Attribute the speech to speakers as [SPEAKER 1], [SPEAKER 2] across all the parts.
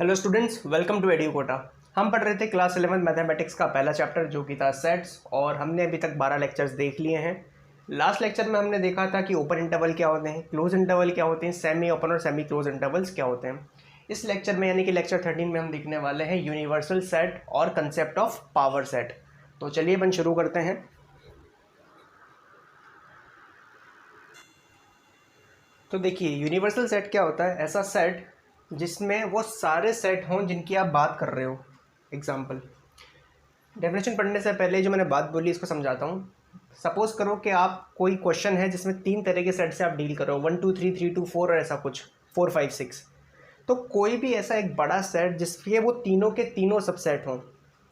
[SPEAKER 1] Hello students, welcome to Educota. हम पढ़ रहे थे क्लास 11 मैथमेटिक्स का पहला चैप्टर जो कि था सेट्स, और हमने अभी तक 12 लेक्चर्स देख लिए हैं। लास्ट लेक्चर में हमने देखा था कि ओपन इंटरवल क्या होते हैं, क्लोज इंटरवल क्या होते हैं, सेमी ओपन और सेमी क्लोज इंटरवल्स क्या होते हैं। इस लेक्चर में यानी कि लेक्चर 13 में हम देखने वाले हैं यूनिवर्सल सेट और कंसेप्ट ऑफ पावर सेट। तो चलिए अपन शुरू करते हैं। तो देखिए, यूनिवर्सल सेट क्या होता है? ऐसा सेट जिसमें वो सारे सेट हों जिनकी आप बात कर रहे हो। एग्जाम्पल, डेफिनेशन पढ़ने से पहले जो मैंने बात बोली इसको समझाता हूँ। सपोज करो कि आप कोई क्वेश्चन है जिसमें 3 तरह के सेट से आप डील करो, 1 2 3 3 2 4 और ऐसा कुछ 4 5 6। तो कोई भी ऐसा एक बड़ा सेट जिसके वो तीनों के तीनों सबसेट हों,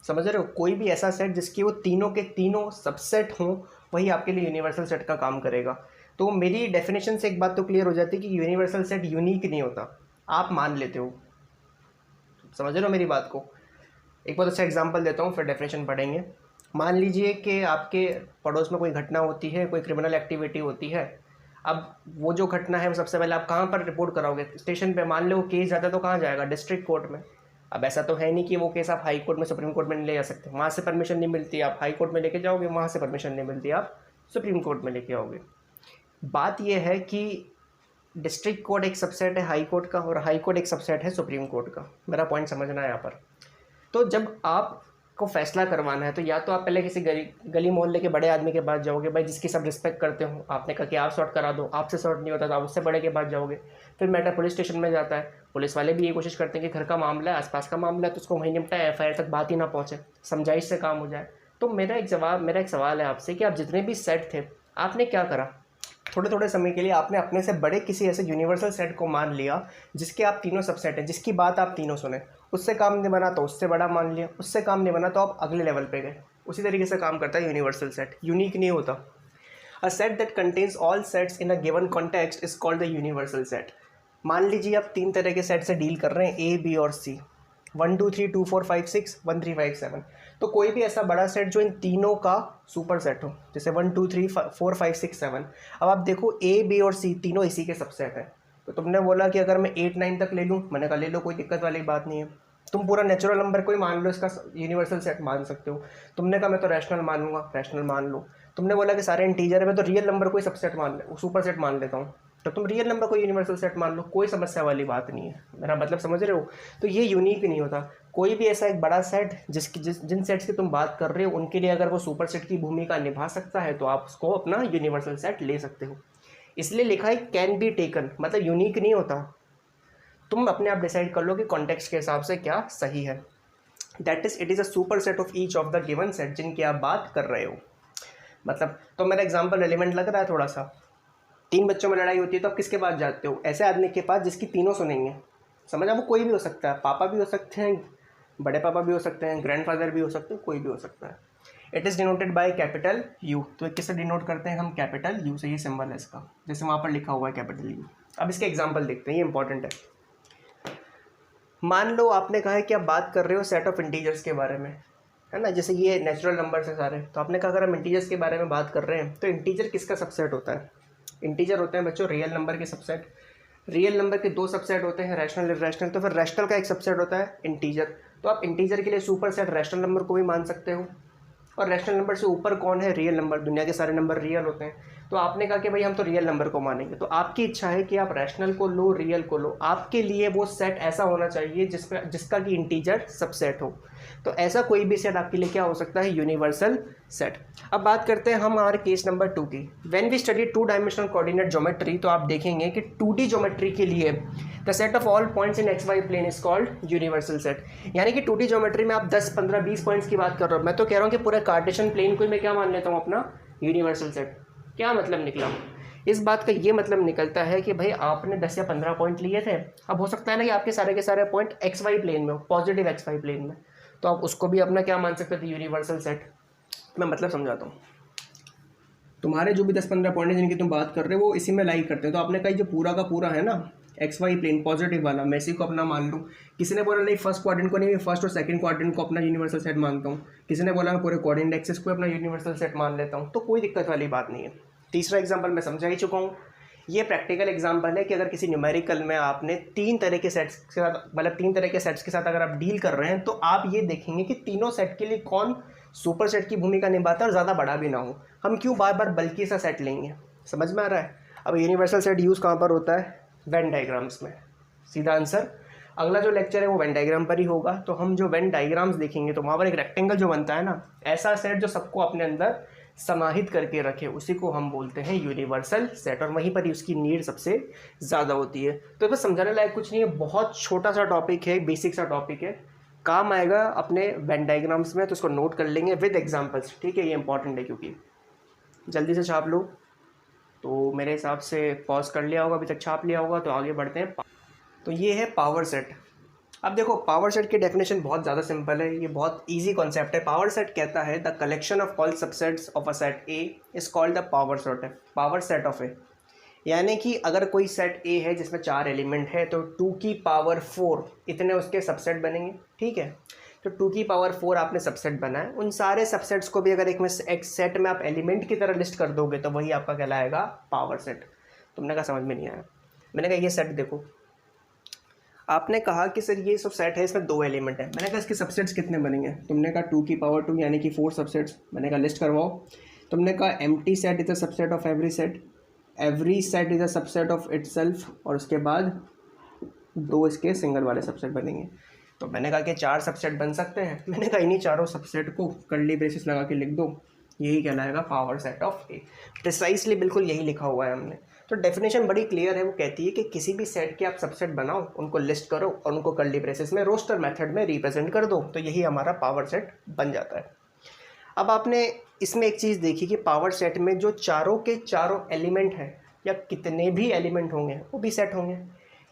[SPEAKER 1] समझ रहे हो? कोई भी ऐसा सेट जिसके वो तीनों के तीनों सबसेट हों, वही आपके लिए यूनिवर्सल सेट का काम करेगा। तो मेरी डेफिनेशन से एक बात तो क्लियर हो जाती है कि यूनिवर्सल सेट यूनिक नहीं होता, आप मान लेते हो। समझ रहे हो मेरी बात को? एक बहुत अच्छा एग्जांपल देता हूँ, फिर डेफिनेशन पढ़ेंगे। मान लीजिए कि आपके पड़ोस में कोई घटना होती है, कोई क्रिमिनल एक्टिविटी होती है। अब वो जो घटना है वो सबसे पहले आप कहाँ पर रिपोर्ट कराओगे? स्टेशन पे। मान लो केस जाता है तो कहाँ जाएगा? डिस्ट्रिक्ट कोर्ट में। अब ऐसा तो है नहीं कि वो केस आप हाई कोर्ट में, सुप्रीम कोर्ट में नहीं ले जा सकते, वहाँ से परमिशन नहीं मिलती, आप हाई कोर्ट में लेके जाओगे, वहाँ से परमिशन नहीं मिलती, आप सुप्रीम कोर्ट में लेके आओगे। बात यह है कि डिस्ट्रिक्ट कोर्ट एक सबसेट है हाई कोर्ट का, और हाई कोर्ट एक सबसेट है सुप्रीम कोर्ट का। मेरा पॉइंट समझना है यहाँ पर। तो जब आपको फैसला करवाना है तो या तो आप पहले किसी गली मोहल्ले के बड़े आदमी के पास जाओगे, भाई जिसकी सब रिस्पेक्ट करते हो, आपने कहा कि आप सॉर्ट करा दो, आपसे सॉर्ट नहीं होता तो आप उससे बड़े के पास जाओगे। फिर मैटर पुलिस स्टेशन में जाता है, पुलिस वाले भी ये कोशिश करते हैं कि घर का मामला है, आसपास का मामला है, तो उसको वहीं निपटाए, FIR तक बात ही ना पहुँचे, समझाइश से काम हो जाए। तो मेरा एक सवाल है आपसे कि आप जितने भी सेट थे, आपने क्या करा? थोड़े थोड़े समय के लिए आपने अपने से बड़े किसी ऐसे यूनिवर्सल सेट को मान लिया जिसके आप तीनों सबसेट हैं, जिसकी बात आप तीनों सुने। उससे काम नहीं बना तो उससे बड़ा मान लिया, उससे काम नहीं बना तो आप अगले लेवल पे गए। उसी तरीके से काम करता है यूनिवर्सल सेट, यूनिक नहीं होता। A set that contains all sets in a given context is called the universal set. मान लीजिए आप 3 तरह के सेट से डील कर रहे हैं, A B और C, 1 2 3 2 4 5 6 1 3 5 7। तो कोई भी ऐसा बड़ा सेट जो इन तीनों का सुपर सेट हो, जैसे 1 2 3 4 5 6 7। अब आप देखो A B और C तीनों इसी के सबसेट हैं। तो तुमने बोला कि अगर मैं 8 9 तक ले लूँ, मैंने कहा ले लो, कोई दिक्कत वाली बात नहीं है। तुम पूरा नेचुरल नंबर को ही मान लो, इसका यूनिवर्सल सेट मान सकते हो। तुमने कहा मैं तो रैशनल मानूंगा, रैशनल मान लो। तुमने बोला कि सारे इंटीजर है, मैं तो रियल नंबर को ही सबसेट मान ले, सुपर सेट मान लेता हूँ। तो तुम रियल नंबर को यूनिवर्सल सेट मान लो, कोई समस्या वाली बात नहीं है। मेरा मतलब समझ रहे हो? तो ये यूनिक नहीं होता। कोई भी ऐसा एक बड़ा सेट जिन सेट्स की तुम बात कर रहे हो, उनके लिए अगर वो सुपर सेट की भूमिका निभा सकता है तो आप उसको अपना यूनिवर्सल सेट ले सकते हो। इसलिए लिखा है कैन बी टेकन, मतलब यूनिक नहीं होता। तुम अपने आप डिसाइड कर लो कि कॉन्टेक्स्ट के हिसाब से क्या सही है। That is it is a super set of each of the given set जिनकी आप बात कर रहे हो। मतलब तो मेरा एग्जाम्पल रेलिवेंट लग रहा है थोड़ा सा? 3 बच्चों में लड़ाई होती है तो आप किसके पास जाते हो? ऐसे आदमी के पास जिसकी तीनों सुनेंगे। समझा? वो कोई भी हो सकता है, पापा भी हो सकते हैं, बड़े पापा भी हो सकते हैं, ग्रैंडफादर भी हो सकते हैं, कोई भी हो सकता है। It is denoted by capital U। तो किससे डिनोट करते हैं हम? कैपिटल U से। ये सिंबल है इसका, जैसे वहाँ पर लिखा हुआ है कैपिटल U। अब इसके एग्जाम्पल देखते हैं, ये इंपॉर्टेंट है। मान लो आपने कहा है कि आप बात कर रहे हो सेट ऑफ इंटीजर्स के बारे में, है ना? जैसे ये नेचुरल नंबर है सारे, तो आपने कहा अगर हम इंटीजर्स के बारे में बात कर रहे हैं तो इंटीजर किसका सबसेट होता है? इंटीजर होते हैं बच्चों रियल नंबर के सबसेट। रियल नंबर के 2 सबसेट होते हैं, रैशनल इरैशनल। तो फिर रैशनल का एक सबसेट होता है इंटीजर। तो आप इंटीजर के लिए सुपर सेट रैशनल नंबर को भी मान सकते हो। और रैशनल नंबर से ऊपर कौन है? Real number. दुनिया के सारे नंबर रियल होते हैं। तो आपने कहा कि भाई हम तो रियल नंबर को मानेंगे, तो आपकी इच्छा है कि आप रैशनल को लो, रियल को लो। आपके लिए वो सेट ऐसा होना चाहिए जिसका कि इंटीजर सबसेट हो। तो ऐसा कोई भी सेट आपके लिए क्या हो सकता है? Universal set. अब बात करते हैं हम हमारे केस नंबर 2 की। When we study 2 dimensional coordinate geometry, तो आप देखेंगे कि 2D ज्योमेट्री के लिए the set of all points in XY plane is called universal set. यानी कि 2D ज्योमेट्री में आप 10 15 20 पॉइंट्स की बात कर रहे हो, मैं तो कह रहा हूँ कि पूरे कार्टेशियन प्लेन को मैं क्या मान लेता हूँ? अपना यूनिवर्सल सेट। क्या मतलब निकला? इस बात का ये मतलब निकलता है कि भाई आपने 10 या 15 पॉइंट लिए थे, अब हो सकता है ना कि आपके सारे के सारे पॉइंट XY प्लेन में हो, पॉजिटिव XY प्लेन में, तो आप उसको भी अपना क्या मान सकते थे? Universal set. मैं मतलब समझाता हूँ। तुम्हारे जो भी 10-15 पॉइंट जिनकी तुम बात कर रहे हो वो इसी में लाइक करते हैं। तो आपने कहा जो पूरा का पूरा है ना XY प्लेन पॉजिटिव वाला, मैं इसी को अपना मान लूँ। किसी ने बोला नहीं फर्स्ट क्वाड्रेंट को नहीं, मैं फर्स्ट और सेकंड क्वाड्रेंट को अपना यूनिवर्सल सेट मानता हूँ। किसी ने बोला मैं पूरे कोऑर्डिनेट एक्सिस को अपना यूनिवर्सल सेट मान लेता हूँ। तो कोई दिक्कत वाली बात नहीं है। तीसरा एग्जाम्पल मैं समझा ही चुका हूँ। ये प्रैक्टिकल एग्जांपल है कि अगर किसी न्यूमेरिकल में आपने 3 तरह के सेट्स के साथ, मतलब 3 तरह के सेट्स के साथ अगर आप डील कर रहे हैं, तो आप ये देखेंगे कि तीनों सेट के लिए कौन सुपर सेट की भूमिका निभाता है और ज़्यादा बड़ा भी ना हो। हम क्यों बार बार बल्कि सा सेट लेंगे, समझ में आ रहा है। अब यूनिवर्सल सेट यूज़ कहाँ पर होता है, वेन डायग्राम्स में। सीधा आंसर, अगला जो लेक्चर है वो वेन डायग्राम पर ही होगा। तो हम जो वेन डायग्राम्स देखेंगे तो वहाँ पर एक रेक्टेंगल जो बनता है ना, ऐसा सेट जो सबको अपने अंदर समाहित करके रखे, उसी को हम बोलते हैं यूनिवर्सल सेट, और वहीं पर ही उसकी नीड सबसे ज़्यादा होती है। तो बस समझाने लायक कुछ नहीं है, बहुत छोटा सा टॉपिक है, बेसिक सा टॉपिक है, काम आएगा अपने वेन डायग्राम्स में, तो उसको नोट कर लेंगे विद एग्जाम्पल्स, ठीक है। ये इंपॉर्टेंट है क्योंकि जल्दी से छाप लो। तो मेरे हिसाब से पॉज कर लिया होगा, अभी तक छाप लिया होगा, तो आगे बढ़ते हैं। तो ये है पावर सेट। अब देखो पावर सेट की डेफिनेशन बहुत ज़्यादा सिंपल है, ये बहुत इजी कॉन्सेप्ट है। पावर सेट कहता है the collection of all subsets of a set A is called the power set of A. यानी कि अगर कोई सेट ए है जिसमें 4 एलिमेंट है, तो 2 की पावर 4 इतने उसके सबसेट बनेंगे, ठीक है। तो 2 की पावर 4 आपने सबसेट बनाए, उन सारे सबसेट्स को भी अगर एक सेट में आप एलिमेंट की तरह लिस्ट कर दोगे तो वही आपका कहलाएगा पावर सेट। तुमने कहा समझ में नहीं आया, मैंने कहा ये सेट देखो, आपने कहा कि सर ये सब सेट है, इसमें 2 एलिमेंट है, मैंने कहा इसके सबसेट्स कितने बनेंगे, तुमने कहा 2 की पावर 2 यानी कि 4 सबसेट्स, मैंने कहा लिस्ट करवाओ। तुमने कहा empty set is a subset of every set is a subset of itself, और उसके बाद 2 इसके सिंगल वाले सबसेट बनेंगे। तो मैंने कहा कि 4 सबसेट बन सकते हैं, मैंने कहा इन्हीं चारों सबसेट को कर्ली ब्रेसेस लगा के लिख दो, यही कहलाएगा power set of A. Precisely बिल्कुल यही लिखा हुआ है हमने। तो डेफिनेशन बड़ी क्लियर है, वो कहती है कि किसी भी सेट के आप सबसेट बनाओ, उनको लिस्ट करो और उनको कर्ली ब्रेसेस में रोस्टर मेथड में रिप्रेजेंट कर दो, तो यही हमारा पावर सेट बन जाता है। अब आपने इसमें एक चीज़ देखी कि पावर सेट में जो चारों के चारों एलिमेंट हैं, या कितने भी एलिमेंट होंगे वो भी सेट होंगे।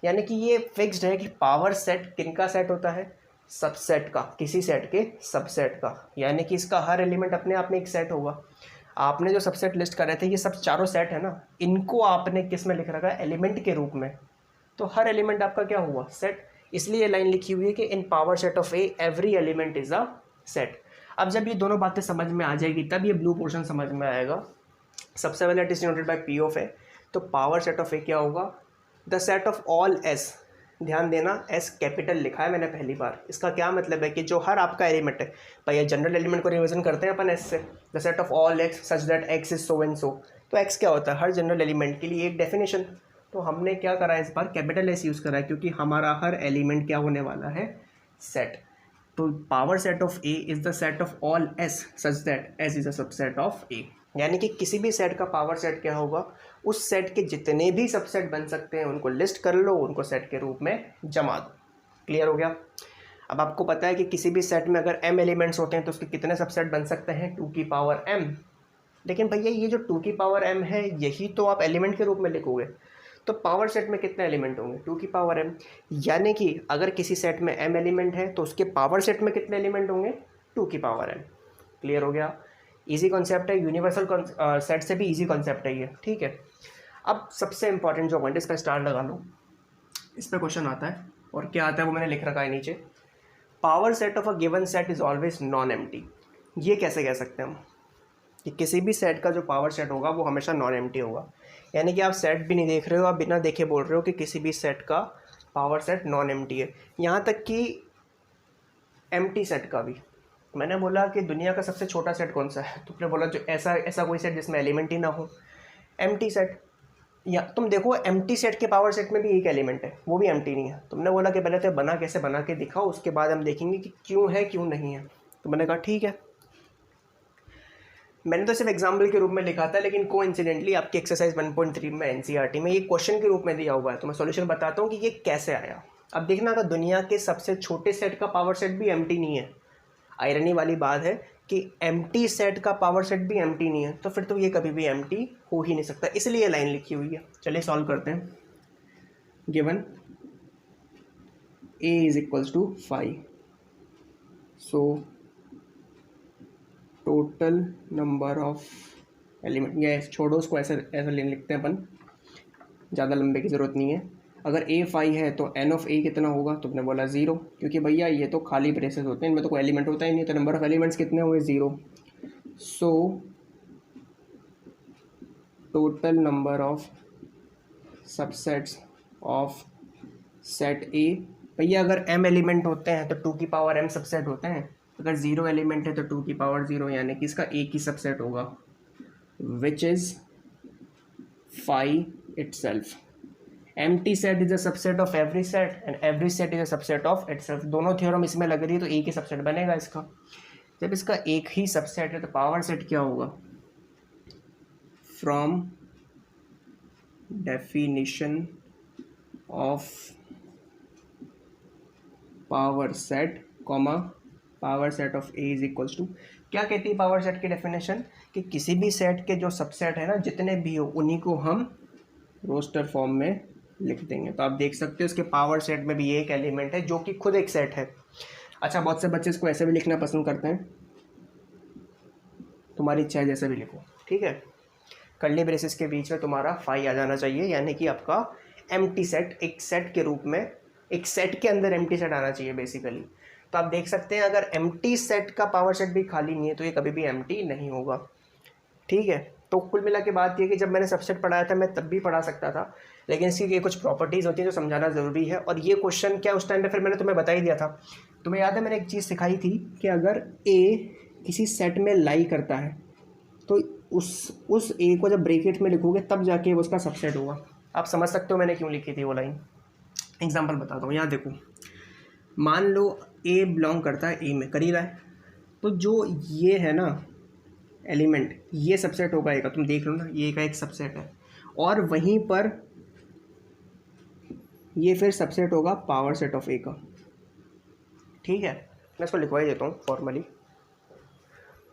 [SPEAKER 1] यानी कि ये फिक्स्ड है कि पावर सेट किनका सेट होता है, सबसेट का, किसी सेट के सबसेट का। यानी कि इसका हर एलिमेंट अपने आप में एक सेट होगा। आपने जो सबसेट लिस्ट कर रहे थे, ये सब चारों सेट है ना, इनको आपने किस में लिख रखा है, एलिमेंट के रूप में। तो हर एलिमेंट आपका क्या हुआ, सेट। इसलिए ये लाइन लिखी हुई है कि in power set of A every element is a set. अब जब ये दोनों बातें समझ में आ जाएगी तब ये ब्लू पोर्शन समझ में आएगा। सबसे पहले it is denoted by P of A. तो पावर सेट ऑफ ए क्या होगा, the set of all S. ध्यान देना, एस कैपिटल लिखा है मैंने पहली बार। इसका क्या मतलब है कि जो हर आपका एलिमेंट है, भाई जनरल एलिमेंट को रिविजन करते हैं अपन एस से, the set of all x such that x is so and so. तो एक्स क्या होता है, हर जनरल एलिमेंट के लिए एक डेफिनेशन। तो हमने क्या करा है इस बार, कैपिटल एस यूज़ करा है, क्योंकि हमारा हर एलिमेंट क्या होने वाला है, सेट। तो power set of A is the set of all S such that S is a subset of A. यानी कि किसी भी सेट का पावर सेट क्या होगा, उस सेट के जितने भी सबसेट बन सकते हैं उनको लिस्ट कर लो, उनको सेट के रूप में जमा दो। क्लियर हो गया। अब आपको पता है कि किसी भी सेट में अगर m एलिमेंट्स होते हैं तो उसके कितने सबसेट बन सकते हैं, 2 की पावर m। लेकिन भैया ये जो 2 की पावर m है, यही तो आप एलिमेंट के रूप में लिखोगे, तो पावर सेट में कितने एलिमेंट होंगे, 2 की पावर m। यानी कि अगर किसी सेट में m एलिमेंट है तो उसके पावर सेट में कितने एलिमेंट होंगे, 2 की पावर m। क्लियर हो गया। इजी कॉन्सेप्ट है, यूनिवर्सल सेट से भी इजी कॉन्सेप्ट है ये, ठीक है। अब सबसे इंपॉर्टेंट जो पॉइंट है, इसका स्टार लगा लो, इस पर क्वेश्चन आता है, और क्या आता है वो मैंने लिख रखा है नीचे। Power set of a given set is always non empty. ये कैसे कह सकते हैं हम, कि किसी भी सेट का जो पावर सेट होगा वो हमेशा नॉन एम्प्टी होगा। यानी कि आप सेट भी नहीं देख रहे हो, आप बिना देखे बोल रहे हो कि किसी भी सेट का पावर सेट नॉन एम्प्टी है। यहाँ तक कि एम्प्टी सेट का भी। मैंने बोला कि दुनिया का सबसे छोटा सेट कौन सा है, तुमने बोला जो ऐसा कोई सेट जिसमें एलिमेंट ही ना हो, एम्प्टी सेट। या तुम देखो एम्प्टी सेट के पावर सेट में भी एक एलिमेंट है, वो भी एम्प्टी नहीं है। तुमने बोला कि पहले तो बना के दिखाओ, उसके बाद हम देखेंगे कि क्यों है क्यों नहीं है। तो मैंने कहा ठीक है। मैंने तो सिर्फ एग्जाम्पल के रूप में लिखा था, लेकिन कोइंसिडेंटली आपकी एक्सरसाइज 1.3 में एनसीईआरटी में ये क्वेश्चन के रूप में दिया हुआ है। तो मैं सॉल्यूशन बताता हूँ कि ये कैसे आया। अब देखना, अगर दुनिया के सबसे छोटे सेट का पावर सेट भी एम्प्टी नहीं है, आयरनी वाली बात है कि एम्प्टी सेट का पावर सेट भी एम्प्टी नहीं है, तो फिर तो ये कभी भी एम्प्टी हो ही नहीं सकता। इसलिए ये लाइन लिखी हुई है। चलिए सॉल्व करते हैं। Given a is equals to 5, so total number of element, या छोड़ो उसको, ऐसे लिखते हैं अपन, ज़्यादा लंबे की ज़रूरत नहीं है। अगर a 5 है तो n ऑफ a कितना होगा, तुमने बोला 0, क्योंकि भैया ये तो खाली ब्रेसेस होते हैं, इनमें तो कोई एलिमेंट होता ही नहीं, तो नंबर ऑफ एलिमेंट्स कितने हुए, 0। सो total number of subsets of set ए। भैया अगर m एलिमेंट होते हैं तो 2 की पावर m सबसेट होते हैं, अगर 0 एलिमेंट है तो 2 की पावर 0, यानी कि इसका एक ही सबसेट होगा, which is phi itself. Empty set is a subset of every set and every set is a subset of itself. दोनों थ्योरम इसमें लग रही है तो एक ही सबसेट बनेगा इसका। जब इसका एक ही सबसेट है तो पावर सेट क्या होगा? From definition of power set comma power set of A is equals to, क्या कहती है पावर सेट की डेफिनेशन? कि किसी भी सेट के जो सबसेट है ना, जितने भी हो उन्हीं को हम रोस्टर फॉर्म में लिख देंगे। तो आप देख सकते हो इसके पावर सेट में भी एक एलिमेंट है जो कि खुद एक सेट है। अच्छा, बहुत से बच्चे इसको ऐसे भी लिखना पसंद करते हैं, तुम्हारी इच्छा है जैसे भी लिखो, ठीक है। कर्ली ब्रेसेस के बीच में तुम्हारा फाई आ जाना चाहिए, यानी कि आपका एम्प्टी सेट एक सेट के रूप में, एक सेट के अंदर एम्प्टी सेट आना चाहिए बेसिकली। तो आप देख सकते हैं अगर एम्प्टी सेट का पावर सेट भी खाली नहीं है तो ये कभी भी एम्प्टी नहीं होगा, ठीक है। तो कुल मिला के बात ये कि जब मैंने सबसेट पढ़ाया था मैं तब भी पढ़ा सकता था, लेकिन इसकी ये कुछ प्रॉपर्टीज़ होती हैं जो समझाना ज़रूरी है। और ये क्वेश्चन क्या उस टाइम पे फिर मैंने तुम्हें बता ही दिया था। तुम्हें याद है मैंने एक चीज़ सिखाई थी कि अगर ए किसी सेट में लाई करता है तो उस ए को जब ब्रैकेट में लिखोगे तब जाके वो उसका सबसेट होगा। आप समझ सकते हो मैंने क्यों लिखी थी वो लाइन। एग्जाम्पल बताता हूँ, यहाँ देखो, मान लो ए बिलोंग करता है ए में, कर ही रहा है, तो जो ये है ना एलिमेंट, ये सबसेट होगा ए का, तुम देख लो ना, ये का एक सबसेट है, और वहीं पर ये फिर सबसेट होगा पावर सेट ऑफ ए का, ठीक है। मैं इसको लिखवा ही देता हूँ फॉर्मली,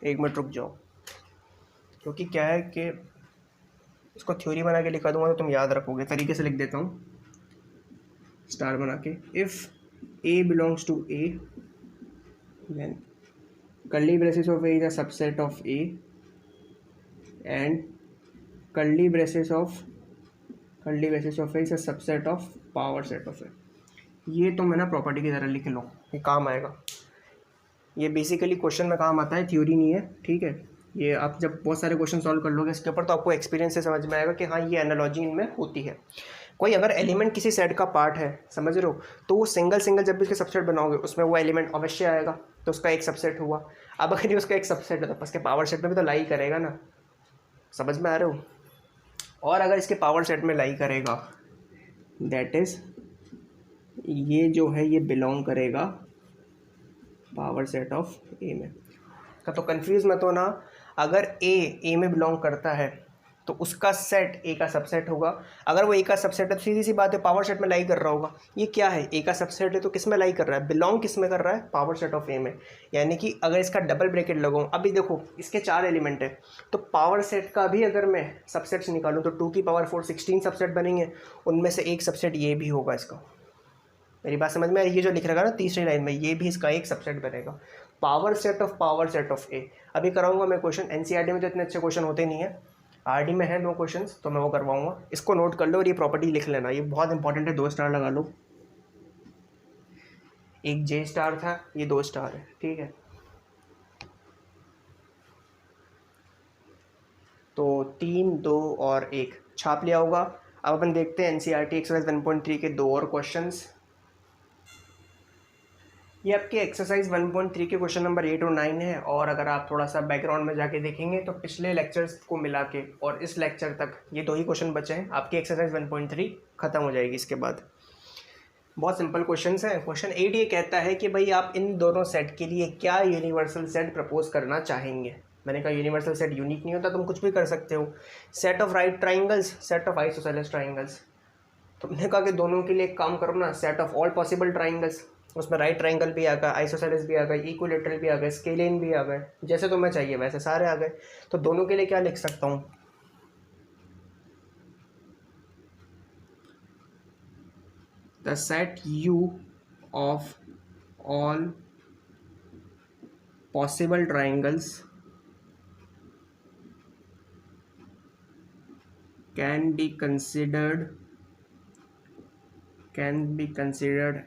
[SPEAKER 1] एक मिनट रुक जाओ, क्योंकि क्या है कि इसको थ्योरी बना के लिखा दूंगा तो तुम याद रखोगे। तरीके से लिख देता हूँ स्टार बना के, if A belongs to A then curly braces of A is a subset of A and curly braces of A is a subset of power set of A। ये तो मैं ना प्रॉपर्टी की तरह लिख लो, ये काम आएगा। ये बेसिकली क्वेश्चन में काम आता है, थ्योरी नहीं है, ठीक है। ये आप जब बहुत सारे क्वेश्चन सॉल्व कर लोगे इसके ऊपर तो आपको एक्सपीरियंस से समझ में आएगा कि हाँ ये एनालॉजी इनमें होती है। कोई अगर एलिमेंट किसी सेट का पार्ट है, समझ रहे हो, तो वो सिंगल जब भी उसके सबसेट बनाओगे उसमें वो एलिमेंट अवश्य आएगा, तो उसका एक सबसेट हुआ। अब अगर ये उसका एक सबसेट है तो उसके पावर सेट में भी तो लाई करेगा ना, समझ में आ रहे हो। और अगर इसके पावर सेट में लाई करेगा दैट इज़ ये जो है ये बिलोंग करेगा पावर सेट ऑफ ए में। का तो कंफ्यूज मत होना, अगर ए में बिलोंग करता है तो उसका सेट ए का सबसेट होगा। अगर वो ए का सबसेट है तो सीधी सी बात है पावर सेट में लाई कर रहा होगा। ये क्या है, ए का सबसेट है तो किस में लाई कर रहा है, बिलोंग किस में कर रहा है, पावर सेट ऑफ ए में। यानी कि अगर इसका डबल ब्रैकेट लगाऊं, अभी देखो इसके 4 एलिमेंट है, तो पावर सेट का भी अगर मैं सबसेट्स निकालूं तो 2 की पावर 4 16 सबसेट बनेंगे, उनमें से एक सबसेट ये भी होगा इसका। मेरी बात समझ में आई? ये जो लिख रखा है ना तीसरी लाइन में, ये भी इसका एक सबसेट बनेगा, पावर सेट ऑफ ए। अभी कराऊंगा मैं क्वेश्चन, एनसीईआरटी में तो इतने अच्छे क्वेश्चन होते नहीं है, आरडी में है 2 क्वेश्चंस तो मैं वो करवाऊंगा। इसको नोट कर लो और ये प्रॉपर्टी लिख लेना, ये बहुत इंपॉर्टेंट है। 2 स्टार लगा लो, एक जे स्टार था, ये 2 स्टार है, ठीक है। तो 3 2 और 1 छाप लिया होगा। अब अपन देखते हैं एनसीईआरटी एक्सरसाइज 1.3 के 2 और क्वेश्चंस। ये आपके एक्सरसाइज 1.3 के क्वेश्चन नंबर 8 और 9 है। और अगर आप थोड़ा सा बैकग्राउंड में जाके देखेंगे तो पिछले लेक्चर्स को मिला के और इस लेक्चर तक ये 2 ही क्वेश्चन बचे हैं, आपकी एक्सरसाइज 1.3 खत्म हो जाएगी इसके बाद। बहुत सिंपल क्वेश्चंस हैं। क्वेश्चन 8 ये कहता है कि भाई आप इन दोनों सेट के लिए क्या यूनिवर्सल सेट प्रपोज करना चाहेंगे। मैंने कहा यूनिवर्सल सेट यूनिक नहीं होता, तुम कुछ भी कर सकते हो। Set of right triangles, set of isosceles triangles. तुमने कहा कि दोनों के लिए एक काम करो ना, set of all possible triangles, उसमें राइट ट्राइंगल भी आ गया, आइसोसेलेस भी आ गए, इक्विलेटरल भी आ गए, स्केलिन भी आ गए, जैसे तुम्हें चाहिए वैसे सारे आ गए। तो दोनों के लिए क्या लिख सकता हूँ, the set U of all possible triangles can be considered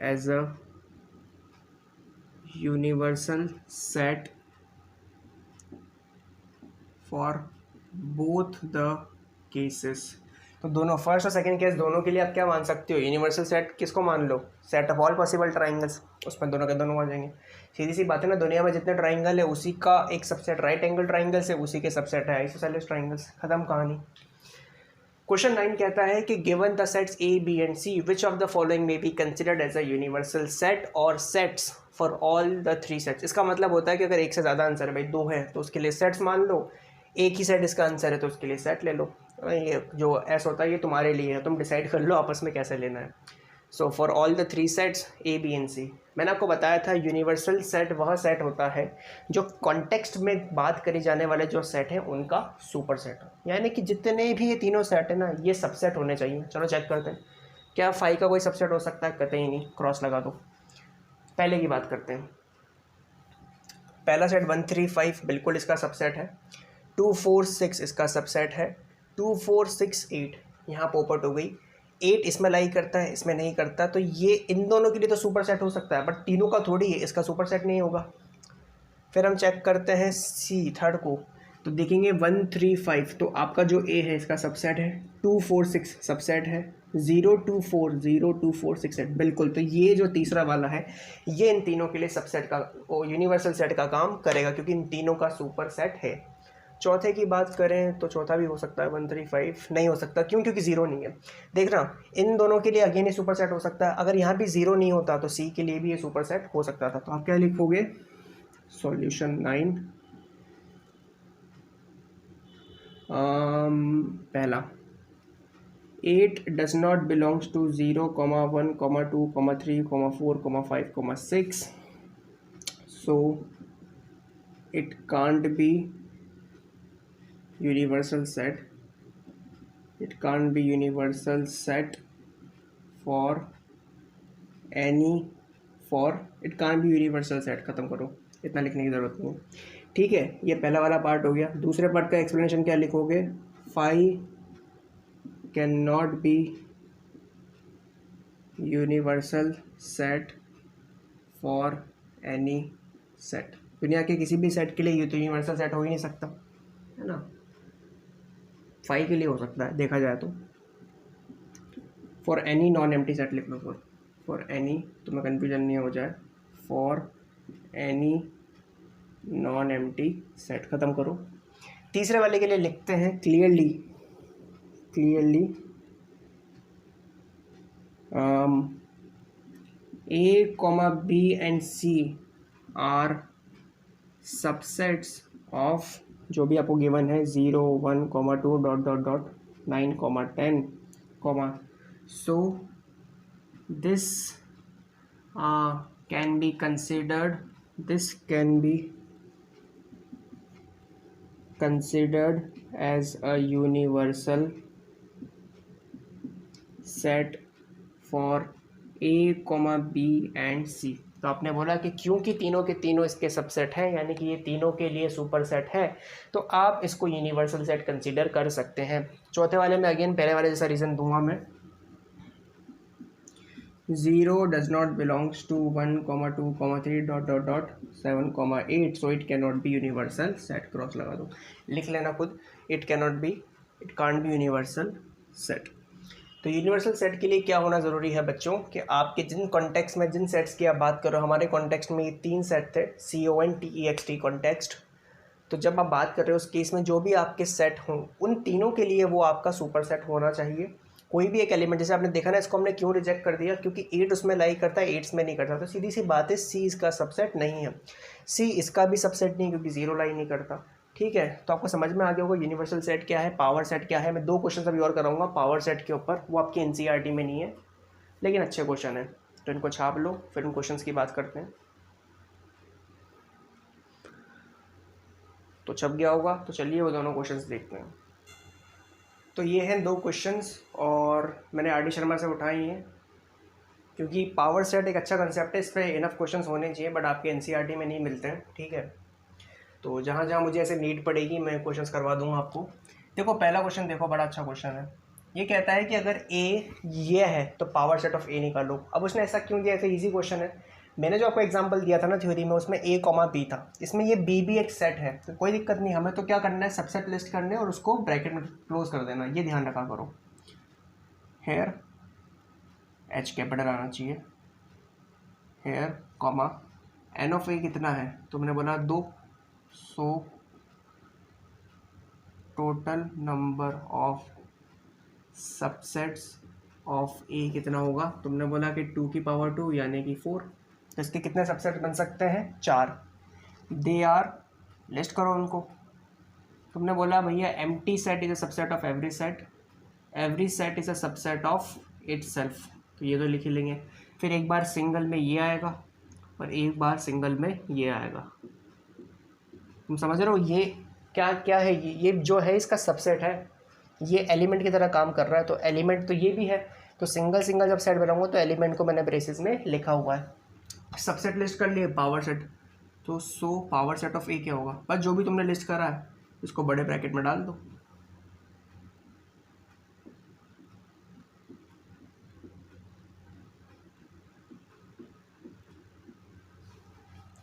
[SPEAKER 1] as a universal set for both the cases। तो दोनों फर्स्ट और सेकंड केस दोनों के लिए आप क्या मान सकते हो, यूनिवर्सल सेट किसको मान लो, set of all possible triangles, उसमें दोनों के दोनों आ जाएंगे। सीधी सी बात है ना, दुनिया में जितने ट्राइंगल है उसी का एक सबसेट राइट एंगल ट्राइंगल से, उसी के सबसेट है आइसोसेलेस ट्राइंगल्स, खत्म कहानी। क्वेश्चन 9 कहता है कि given the sets A B and C which of the following may be considered as a universal set और sets for all the 3 sets. इसका मतलब होता है कि अगर एक से ज़्यादा आंसर है, भाई 2 है तो उसके लिए सेट्स मान लो, एक ही सेट इसका आंसर है तो उसके लिए सेट ले लो। ये जो एस होता है ये तुम्हारे लिए है, तुम डिसाइड कर लो आपस में कैसे लेना है। So for all the 3 sets A B and C, मैंने आपको बताया था यूनिवर्सल सेट वह सेट होता है जो कॉन्टेक्स्ट में बात करी जाने वाले जो सेट हैं उनका सुपर सेट हो, यानी कि जितने भी ये तीनों सेट है ना ये सबसेट होने चाहिए। चलो चेक करते हैं, क्या 5 का कोई सबसेट हो सकता है, कतई नहीं, क्रॉस लगा दो। पहले की बात करते हैं, पहला सेट 1 3 5 बिल्कुल इसका सबसेट है, 2 4 6 इसका सबसेट है, 2 4 6 8 यहाँ पोपट हो गई, 8 इसमें लाई करता है इसमें नहीं करता, तो ये इन दोनों के लिए तो सुपर सेट हो सकता है बट तीनों का थोड़ी है, इसका सुपर सेट नहीं होगा। फिर हम चेक करते हैं सी थर्ड को, तो देखेंगे 1 3 5 तो आपका जो ए है इसका सबसेट है, 2 4 6 सबसेट है, 0 2 4 0 2 4 6 8 बिल्कुल। तो ये जो तीसरा वाला है ये इन तीनों के लिए सबसेट का यूनिवर्सल सेट का काम करेगा क्योंकि इन तीनों का सुपर सेट है। चौथे की बात करें तो चौथा भी हो सकता है 1 3 5 नहीं हो सकता, क्यों, क्योंकि 0 नहीं है। देखना इन दोनों के लिए अगेन ये सुपर सेट हो सकता है, अगर यहाँ भी 0 नहीं होता तो सी के लिए भी ये सुपर सेट हो सकता था। तो आप क्या लिखोगे, सॉल्यूशन 9 पहला 8 does not belongs to 0, 1, 2, 3, 4, 5, 6, so it can't be universal set, it can't be universal set for any, for it can't be universal set, ख़त्म करो, इतना लिखने की ज़रूरत नहीं है। ठीक है, ये पहला वाला पार्ट हो गया। दूसरे पार्ट का एक्सप्लेनेशन क्या लिखोगे, 5 can not be universal set for any set, दुनिया के किसी भी सेट के लिए ये तो यूनिवर्सल सेट हो ही नहीं सकता है ना, 5 के लिए हो सकता है देखा जाए तो। For any non empty set लिख लो, फॉर एनी, तुम्हें कन्फ्यूजन नहीं हो जाए, for any non empty set, ख़त्म करो। तीसरे वाले के लिए लिखते हैं clearly A comma B and C are subsets of जो भी आपको गिवन है 0 1 2 9 10 so this can be considered as a universal set for A comma B and C. तो आपने बोला कि क्योंकि तीनों के तीनों इसके सबसेट हैं, यानी कि ये तीनों के लिए सुपर सेट है, तो आप इसको यूनिवर्सल सेट कंसीडर कर सकते हैं। चौथे वाले में अगेन पहले वाले जैसा रीज़न दूंगा मैं, 0 does not belongs to 1, 2, 3 7, 8 so it can not be universal set, cross लगा दो, लिख लेना खुद, it can't be universal set. तो यूनिवर्सल सेट के लिए क्या होना ज़रूरी है बच्चों, कि आपके जिन कॉन्टेक्स्ट में जिन सेट्स की आप बात करो, हमारे कॉन्टेक्स्ट में ये 3 सेट थे, CONTEXT कॉन्टेक्स्ट। तो जब आप बात कर रहे हो उस केस में जो भी आपके सेट हों उन तीनों के लिए वो आपका सुपर सेट होना चाहिए। कोई भी एक एलिमेंट, जैसे आपने देखा ना इसको हमने क्यों रिजेक्ट कर दिया, क्योंकि 8 उसमें लाई करता है 8 में नहीं करता, तो सीधी सी बात है सी इसका सबसेट नहीं है, सी इसका भी सबसेट नहीं क्योंकि 0 लाई नहीं करता। ठीक है, तो आपको समझ में आ गया होगा यूनिवर्सल सेट क्या है, पावर सेट क्या है। मैं 2 क्वेश्चन अभी और कराऊंगा पावर सेट के ऊपर, वो आपके NCERT में नहीं है लेकिन अच्छे क्वेश्चन है, तो इनको छाप लो, फिर उन क्वेश्चंस की बात करते हैं। तो छप गया होगा, तो चलिए वो दोनों क्वेश्चंस देखते हैं। तो ये हैं 2 क्वेश्चंस और मैंने RD शर्मा से उठाए हैं, क्योंकि पावर सेट एक अच्छा कंसेप्ट है, इस पर इनफ क्वेश्चंस होने चाहिए बट आपके NCERT में नहीं मिलते हैं। ठीक है, तो जहाँ जहाँ मुझे ऐसे नीड पड़ेगी मैं क्वेश्चंस करवा दूँगा आपको। देखो पहला क्वेश्चन देखो, बड़ा अच्छा क्वेश्चन है। ये कहता है कि अगर ए ये है तो पावर सेट ऑफ ए निकालो। अब उसने ऐसा क्यों दिया, ऐसे इजी क्वेश्चन है। मैंने जो आपको एग्जांपल दिया था ना थ्योरी में, उसमें ए कॉमा बी था, इसमें ये बी भी एक सेट है, तो कोई दिक्कत नहीं, हमें तो क्या करना है, सबसेट लिस्ट करने और उसको ब्रैकेट में क्लोज कर देना, ये ध्यान रखा करो। हेयर, एच कैपिटल आना चाहिए, here comma n of A कितना है, तुमने बोला 2, so total number of subsets of A कितना होगा, तुमने बोला कि 2 की पावर 2 यानी कि 4। तो इसके कितने सबसेट बन सकते हैं, 4। दे आर, लिस्ट करो उनको। तुमने बोला भैया empty set is a subset of every set is a subset of itself, तो ये तो लिख ही लेंगे। फिर एक बार सिंगल में ये आएगा और एक बार सिंगल में ये आएगा। तुम समझ रहे हो ये क्या क्या है, ये जो है इसका सबसेट है, ये एलिमेंट की तरह काम कर रहा है, तो एलिमेंट तो ये भी है। तो सिंगल सिंगल जब सेट बनाऊंगा तो एलिमेंट को मैंने ब्रेसेस में लिखा हुआ है। सबसेट लिस्ट कर लिए, पावर सेट, तो so power set of A क्या होगा, बस जो भी तुमने लिस्ट करा है इसको बड़े ब्रैकेट में डाल दो।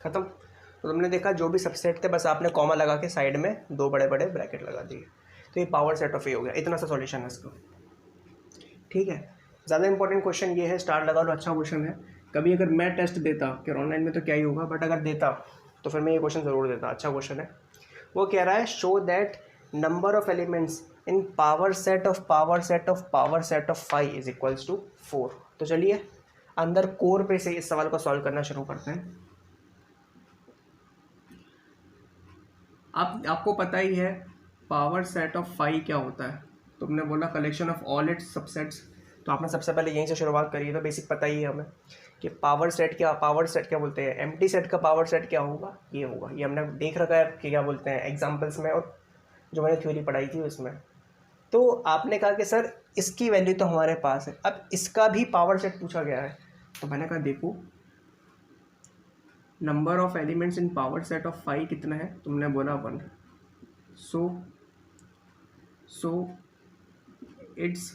[SPEAKER 1] खत्म। तो तुमने देखा जो भी सबसेट थे बस आपने कॉमा लगा के साइड में 2 बड़े बड़े ब्रैकेट लगा दिए, तो ये पावर सेट ऑफ ए हो गया। इतना सा सॉल्यूशन है इसका, ठीक है। ज़्यादा इंपॉर्टेंट क्वेश्चन ये है, स्टार लगा लो, अच्छा क्वेश्चन है। कभी अगर मैं टेस्ट देता, कि ऑनलाइन में तो क्या ही होगा, बट अगर देता तो फिर मैं ये क्वेश्चन ज़रूर देता, अच्छा क्वेश्चन है। वो कह रहा है show that number of elements in power set of power set of power set of 5 is equals to 4। तो चलिए अंदर कोर पे से इस सवाल को सॉल्व करना शुरू करते हैं। आपको पता ही है पावर सेट ऑफ 5 क्या होता है, तुमने बोला collection of all it's subsets, तो आपने सबसे पहले यहीं से शुरुआत करी है, तो बेसिक पता ही है हमें कि पावर सेट क्या बोलते हैं, एम्प्टी सेट का पावर सेट क्या होगा, ये होगा। ये हमने देख रखा है कि क्या बोलते हैं एग्जाम्पल्स में, और जो मैंने थ्योरी पढ़ाई थी उसमें। तो आपने कहा कि सर इसकी वैल्यू तो हमारे पास है, अब इसका भी पावर सेट पूछा गया है, तो मैंने कहा देखो number of elements in power set of 5 कितना है, तुमने बोला 1, so it's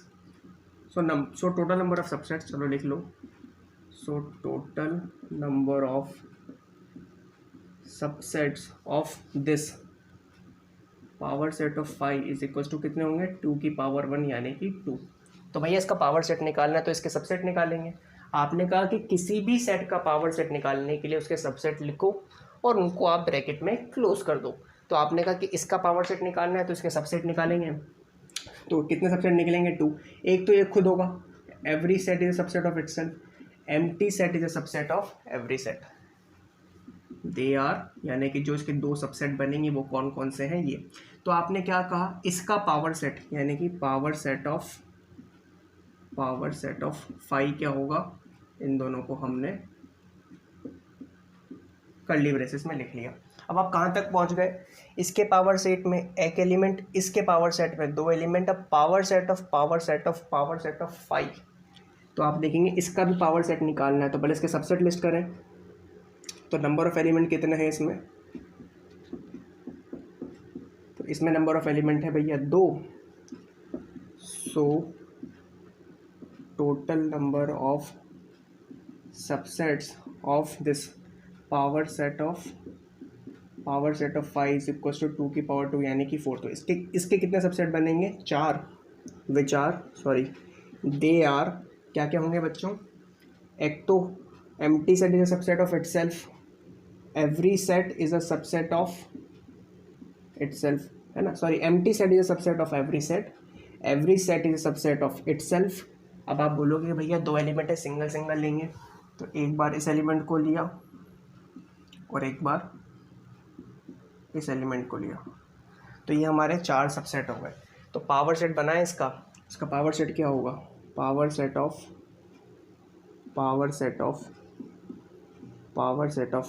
[SPEAKER 1] so total number of subsets, चलो लिख लो, so total number of subsets of this power set of 5 is equal to कितने होंगे, 2 की पावर 1 यानी कि 2। तो भैया इसका पावर सेट निकालना है तो इसके सबसेट निकालेंगे। आपने कहा कि किसी भी सेट का पावर सेट निकालने के लिए उसके सबसेट लिखो और उनको आप ब्रैकेट में क्लोज कर दो। तो आपने कहा कि इसका पावर सेट निकालना है तो इसके सबसेट निकालेंगे, तो कितने सबसेट निकलेंगे, 2। एक तो ये खुद होगा, every set is a subset of itself, empty set is a subset of every set, they are, यानी कि जो इसके 2 सबसेट बनेंगे वो कौन कौन से हैं, ये। तो आपने क्या कहा, इसका पावर सेट यानी कि पावर सेट ऑफ 5 क्या होगा, इन दोनों को हमने कर्ली ब्रेसेस में लिख लिया। अब आप कहाँ तक पहुँच गए, इसके पावर सेट में एक एलिमेंट, इसके पावर सेट में 2 एलिमेंट, अब power set of power set of power set of 5। तो आप देखेंगे इसका भी पावर सेट निकालना है, तो पहले इसके सबसेट लिस्ट करें। तो नंबर ऑफ एलिमेंट कितने हैं इसमें, तो इसमें नंबर ऑफ एलिमेंट है भैया 2, so total number of subsets of this power set of 5 is equal to 2 की पावर 2 यानी कि 4। तो इसके कितने सबसेट बनेंगे, 4, विच आर दे आर क्या क्या होंगे बच्चों, एक तो empty set is a subset of itself, every set is a subset of itself, है ना, empty set is a subset of every set is a subset of itself. अब आप बोलोगे भैया 2 एलिमेंट है, सिंगल सिंगल लेंगे, तो एक बार इस एलिमेंट को लिया और एक बार इस एलिमेंट को लिया, तो ये हमारे 4 सबसेट हो गए। तो पावर सेट बना है इसका पावर सेट क्या होगा, power set of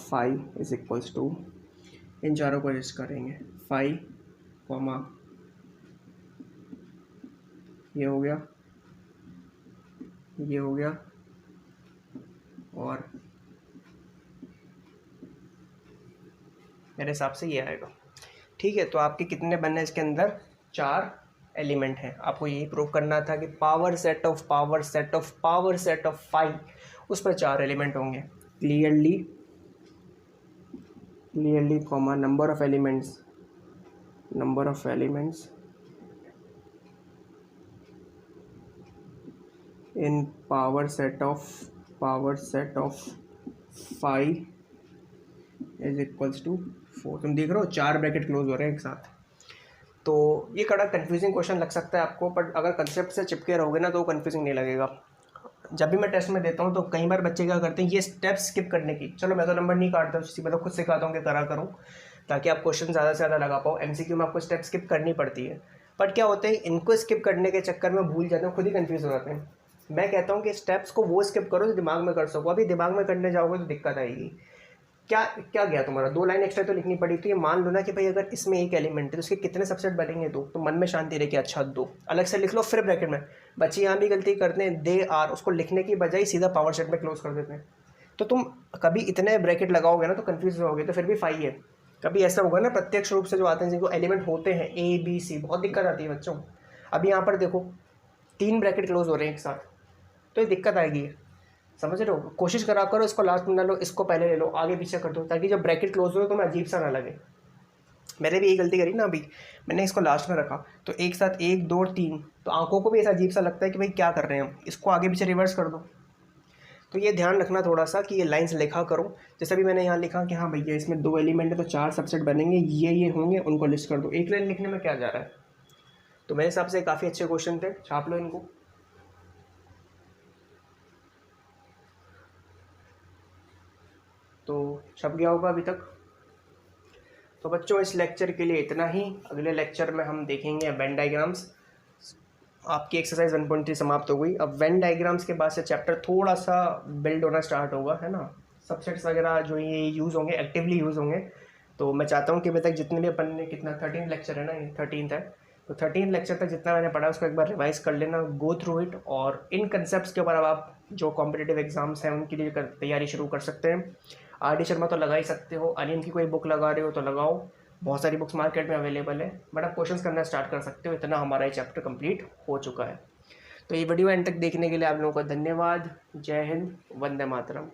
[SPEAKER 1] 5 is equals to, इन चारों को लिस्ट करेंगे, 5 कॉमा ये हो गया और मेरे हिसाब से ये आएगा, ठीक है। तो आपके कितने बनने इसके अंदर, 4 एलिमेंट हैं। आपको यही प्रूव करना था कि पावर सेट ऑफ 5 उस पर 4 एलिमेंट होंगे। Clearly comma number of elements in power set of 5 is equals to 4। तुम देख रहे हो 4 ब्रैकेट क्लोज हो रहे हैं एक साथ। तो ये बड़ा कंफ्यूजिंग क्वेश्चन लग सकता है आपको, पर अगर कंसेप्ट से चिपके रहोगे ना तो कंफ्यूजिंग नहीं लगेगा। जब भी मैं टेस्ट में देता हूँ तो कई बार बच्चे क्या करते हैं, ये स्टेप्स स्किप करने की, चलो मैं तो नंबर नहीं काटता हूँ, मैं तो खुद सिखाता हूँ कि करा करूँ ताकि आप क्वेश्चन ज़्यादा से ज़्यादा लगा पाओ। एमसीक्यू में आपको स्टेप स्किप करनी पड़ती है, बट क्या होता है इनको स्किप करने के चक्कर में भूल जाते हैं, खुद ही कंफ्यूज हो जाते हैं। मैं कहता हूँ कि स्टेप्स को वो स्किप करो जो दिमाग में कर सको। अभी दिमाग में करने जाओगे तो दिक्कत आएगी। क्या क्या गया तुम्हारा, 2 लाइन एक्स्ट्रा तो लिखनी पड़ी। तो ये मान लो ना कि भाई अगर इसमें एक एलिमेंट है तो उसके कितने सबसेट बनेंगे, 2, तो मन में शांति रहे कि अच्छा 2 अलग से लिख लो फिर ब्रैकेट में। बच्चे यहाँ भी गलती करते हैं, दे आर उसको लिखने की बजाय सीधा पावर सेट में क्लोज कर देते हैं। तो तुम कभी इतने ब्रैकेट लगाओगे ना तो कन्फ्यूज होगे, तो फिर भी 5 है। कभी ऐसा होगा ना प्रत्यक्ष रूप से जो आते हैं जिनको एलिमेंट होते हैं ABC, बहुत दिक्कत आती है बच्चों। अभी यहाँ पर देखो 3 ब्रैकेट क्लोज हो रहे हैं एक साथ, तो ये दिक्कत आएगी। समझ रहे हो? कोशिश करा करो इसको लास्ट में ना लो, इसको पहले ले लो, आगे पीछे कर दो, ताकि जब ब्रैकेट क्लोज हो तो मैं अजीब सा ना लगे। मैंने भी यही गलती करी ना, अभी मैंने इसको लास्ट में रखा तो एक साथ 1 2 3, तो आंखों को भी ऐसा अजीब सा लगता है कि भाई क्या कर रहे हैं हम, इसको आगे पीछे रिवर्स कर दो। तो ये ध्यान रखना थोड़ा सा कि ये लाइंस लिखा करो। जैसे भी मैंने यहाँ लिखा कि हाँ भैया इसमें 2 एलिमेंट है तो 4 सबसेट बनेंगे, ये होंगे, उनको लिस्ट कर दो। एक लाइन लिखने में क्या जा रहा है। तो मेरे हिसाब से काफ़ी अच्छे क्वेश्चन थे, छाप लो इनको। तो छप गया होगा अभी तक। तो बच्चों इस लेक्चर के लिए इतना ही। अगले लेक्चर में हम देखेंगे वेन डायग्राम्स। आपकी एक्सरसाइज 1.3 समाप्त हो गई। अब वेन डायग्राम्स के बाद से चैप्टर थोड़ा सा बिल्ड होना स्टार्ट होगा, है ना। सबसेट्स वगैरह जो ये यूज़ होंगे, एक्टिवली यूज़ होंगे। तो मैं चाहता हूँ कि अभी तक जितने भी अपन ने, कितना 13 लेक्चर है ना, ये 13 है, तो 13 लेक्चर तक जितना मैंने पढ़ा उसको एक बार रिवाइज कर लेना, गो थ्रू इट। और इन कंसेप्ट्स के ऊपर अब आप जो कॉम्पिटिटिव एग्जाम्स हैं उनके लिए तैयारी शुरू कर सकते हैं। RD शर्मा तो लगा ही सकते हो, अनियन की कोई बुक लगा रहे हो तो लगाओ, बहुत सारी बुक्स मार्केट में अवेलेबल है, बट आप क्वेश्चंस करना स्टार्ट कर सकते हो। इतना हमारा ये चैप्टर कंप्लीट हो चुका है। तो ये वीडियो एंड तक देखने के लिए आप लोगों का धन्यवाद। जय हिंद, वंदे मातरम।